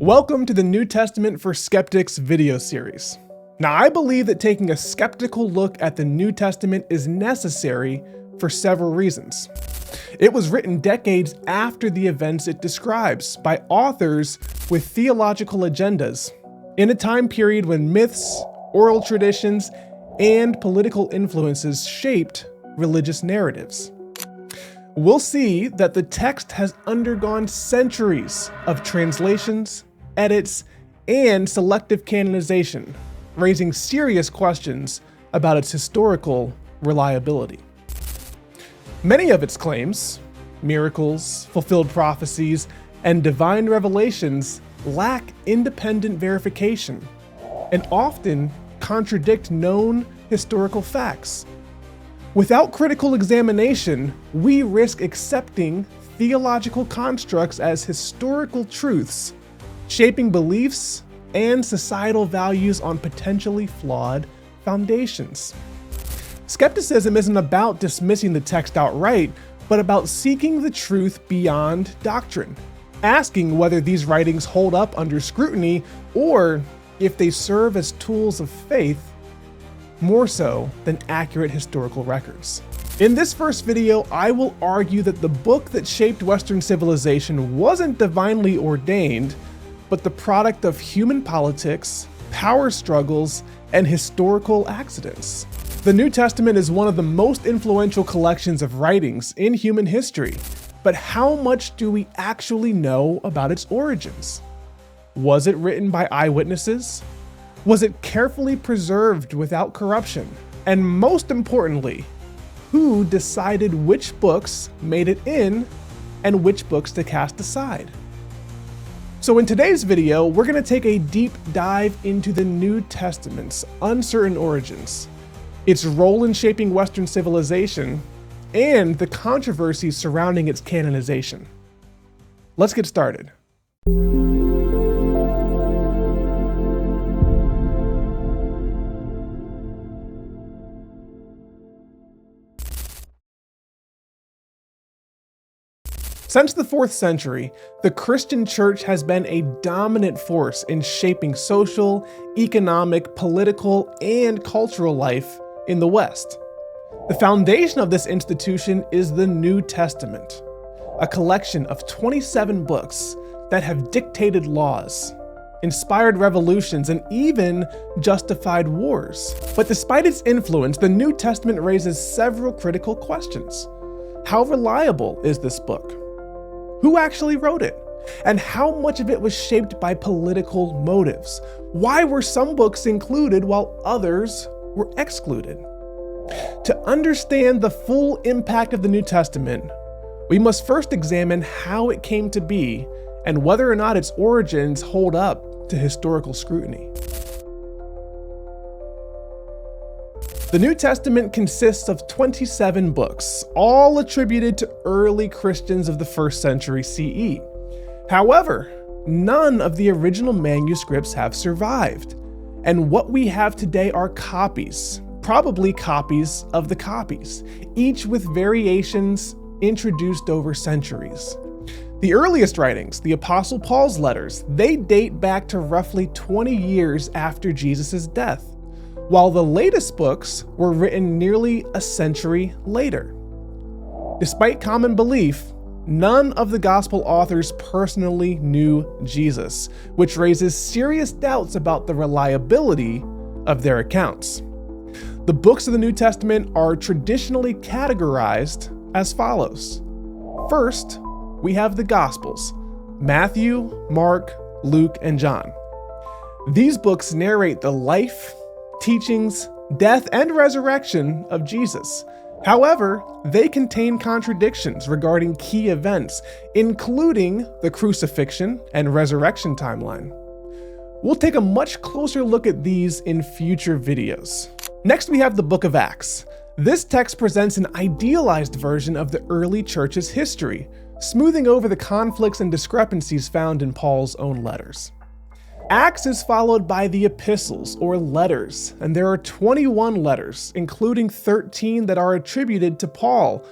Welcome to the New Testament for Skeptics video series. Now, I believe that taking a skeptical look at the New Testament is necessary for several reasons. It was written decades after the events it describes by authors with theological agendas in a time period when myths, oral traditions, and political influences shaped religious narratives. We'll see that the text has undergone centuries of translations, edits, and selective canonization, raising serious questions about its historical reliability. Many of its claims, miracles, fulfilled prophecies, and divine revelations lack independent verification and often contradict known historical facts. Without critical examination, we risk accepting theological constructs as historical truths, shaping beliefs and societal values on potentially flawed foundations. Skepticism isn't about dismissing the text outright, but about seeking the truth beyond doctrine, asking whether these writings hold up under scrutiny or if they serve as tools of faith more so than accurate historical records. In this first video, I will argue that the book that shaped Western civilization wasn't divinely ordained, but the product of human politics, power struggles, and historical accidents. The New Testament is one of the most influential collections of writings in human history, but how much do we actually know about its origins? Was it written by eyewitnesses? Was it carefully preserved without corruption? And most importantly, who decided which books made it in and which books to cast aside? So in today's video, we're going to take a deep dive into the New Testament's uncertain origins, its role in shaping Western civilization, and the controversies surrounding its canonization. Let's get started. Since the 4th century, the Christian church has been a dominant force in shaping social, economic, political, and cultural life in the West. The foundation of this institution is the New Testament, a collection of 27 books that have dictated laws, inspired revolutions, and even justified wars. But despite its influence, the New Testament raises several critical questions. How reliable is this book? Who actually wrote it? And how much of it was shaped by political motives? Why were some books included while others were excluded? To understand the full impact of the New Testament, we must first examine how it came to be and whether or not its origins hold up to historical scrutiny. The New Testament consists of 27 books, all attributed to early Christians of the 1st century CE. However, none of the original manuscripts have survived, and what we have today are copies, probably copies of the copies, each with variations introduced over centuries. The earliest writings, the Apostle Paul's letters, they date back to roughly 20 years after Jesus' death, while the latest books were written nearly a century later. Despite common belief, none of the gospel authors personally knew Jesus, which raises serious doubts about the reliability of their accounts. The books of the New Testament are traditionally categorized as follows. First, we have the Gospels: Matthew, Mark, Luke, and John. These books narrate the life, teachings, death, and resurrection of Jesus. However, they contain contradictions regarding key events, including the crucifixion and resurrection timeline. We'll take a much closer look at these in future videos. Next, we have the Book of Acts. This text presents an idealized version of the early church's history, smoothing over the conflicts and discrepancies found in Paul's own letters. Acts is followed by the epistles, or letters, and there are 21 letters, including 13 that are attributed to Paul,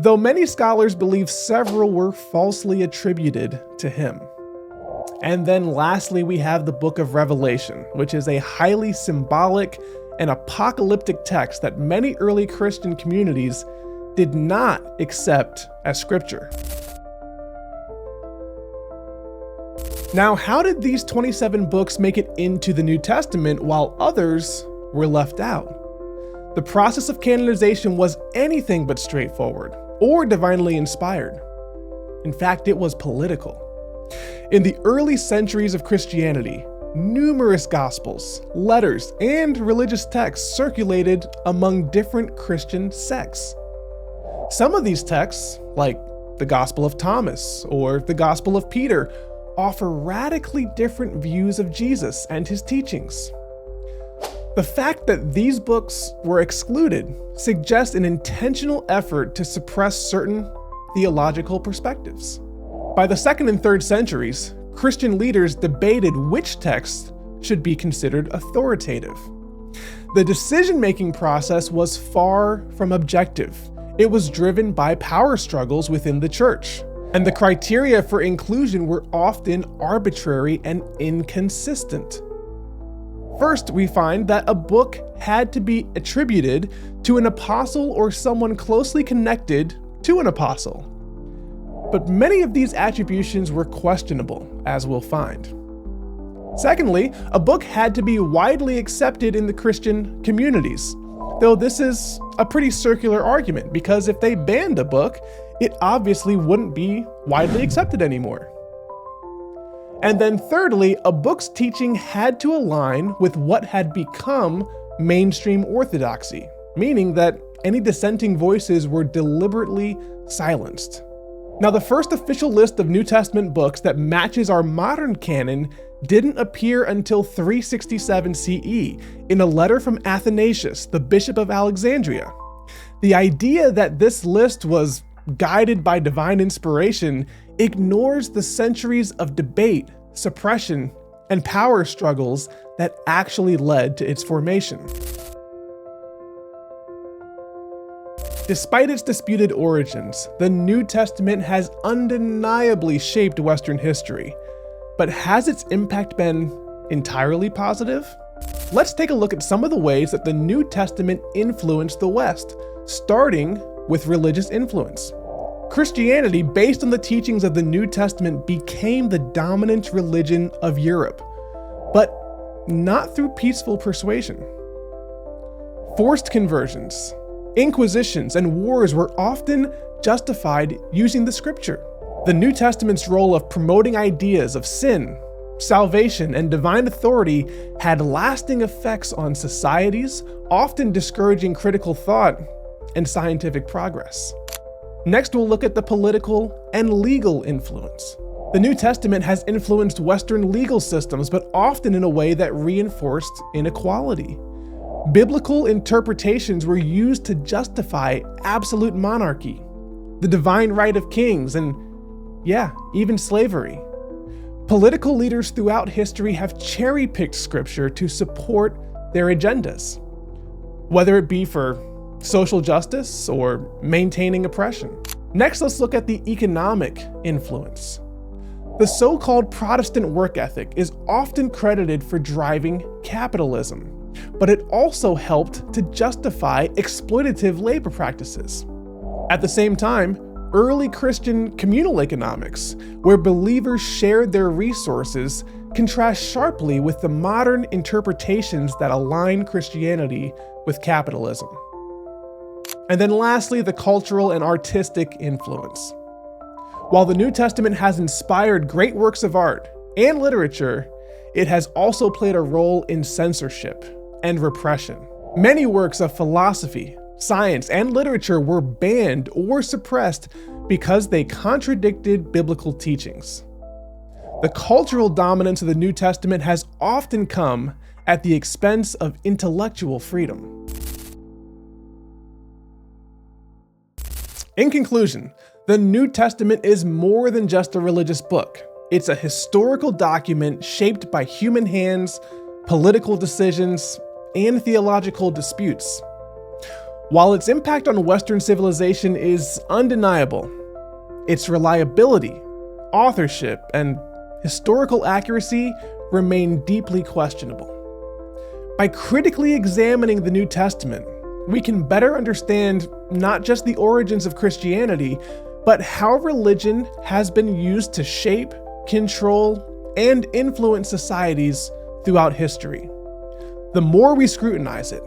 though many scholars believe several were falsely attributed to him. And then lastly, we have the book of Revelation, which is a highly symbolic and apocalyptic text that many early Christian communities did not accept as scripture. Now, how did these 27 books make it into the New Testament while others were left out? The process of canonization was anything but straightforward or divinely inspired. In fact, it was political. In the early centuries of Christianity, numerous gospels, letters, and religious texts circulated among different Christian sects. Some of these texts, like the Gospel of Thomas or the Gospel of Peter, offer radically different views of Jesus and his teachings. The fact that these books were excluded suggests an intentional effort to suppress certain theological perspectives. By the 2nd and 3rd centuries, Christian leaders debated which texts should be considered authoritative. The decision-making process was far from objective. It was driven by power struggles within the church, and the criteria for inclusion were often arbitrary and inconsistent. First, we find that a book had to be attributed to an apostle or someone closely connected to an apostle. But many of these attributions were questionable, as we'll find. Secondly, a book had to be widely accepted in the Christian communities, though this is a pretty circular argument because if they banned a book, it obviously wouldn't be widely accepted anymore. And then thirdly, a book's teaching had to align with what had become mainstream orthodoxy, meaning that any dissenting voices were deliberately silenced. Now, the first official list of New Testament books that matches our modern canon didn't appear until 367 CE in a letter from Athanasius, the Bishop of Alexandria. The idea that this list was guided by divine inspiration ignores the centuries of debate, suppression, and power struggles that actually led to its formation. Despite its disputed origins, the New Testament has undeniably shaped Western history. But has its impact been entirely positive? Let's take a look at some of the ways that the New Testament influenced the West, starting with religious influence. Christianity, based on the teachings of the New Testament, became the dominant religion of Europe, but not through peaceful persuasion. Forced conversions, inquisitions, and wars were often justified using the scripture. The New Testament's role of promoting ideas of sin, salvation, and divine authority had lasting effects on societies, often discouraging critical thought and scientific progress. Next, we'll look at the political and legal influence. The New Testament has influenced Western legal systems, but often in a way that reinforced inequality. Biblical interpretations were used to justify absolute monarchy, the divine right of kings, and even slavery. Political leaders throughout history have cherry-picked scripture to support their agendas, whether it be for social justice or maintaining oppression. Next, let's look at the economic influence. The so-called Protestant work ethic is often credited for driving capitalism, but it also helped to justify exploitative labor practices. At the same time, early Christian communal economics, where believers shared their resources, contrast sharply with the modern interpretations that align Christianity with capitalism. And then lastly, the cultural and artistic influence. While the New Testament has inspired great works of art and literature, it has also played a role in censorship and repression. Many works of philosophy, science, and literature were banned or suppressed because they contradicted biblical teachings. The cultural dominance of the New Testament has often come at the expense of intellectual freedom. In conclusion, the New Testament is more than just a religious book. It's a historical document shaped by human hands, political decisions, and theological disputes. While its impact on Western civilization is undeniable, its reliability, authorship, and historical accuracy remain deeply questionable. By critically examining the New Testament, we can better understand not just the origins of Christianity, but how religion has been used to shape, control, and influence societies throughout history. The more we scrutinize it,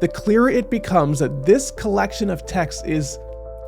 the clearer it becomes that this collection of texts is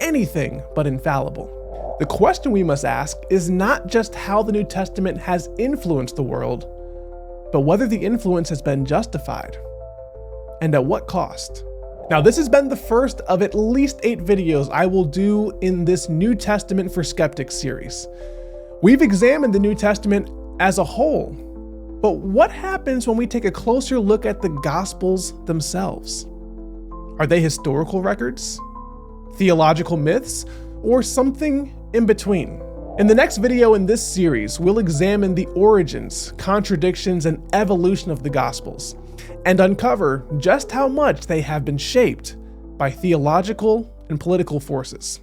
anything but infallible. The question we must ask is not just how the New Testament has influenced the world, but whether the influence has been justified, and at what cost. Now, this has been the first of at least 8 videos I will do in this New Testament for Skeptics series. We've examined the New Testament as a whole, but what happens when we take a closer look at the Gospels themselves? Are they historical records, theological myths, or something in between? In the next video in this series, we'll examine the origins, contradictions, and evolution of the Gospels, and uncover just how much they have been shaped by theological and political forces.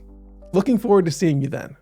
Looking forward to seeing you then.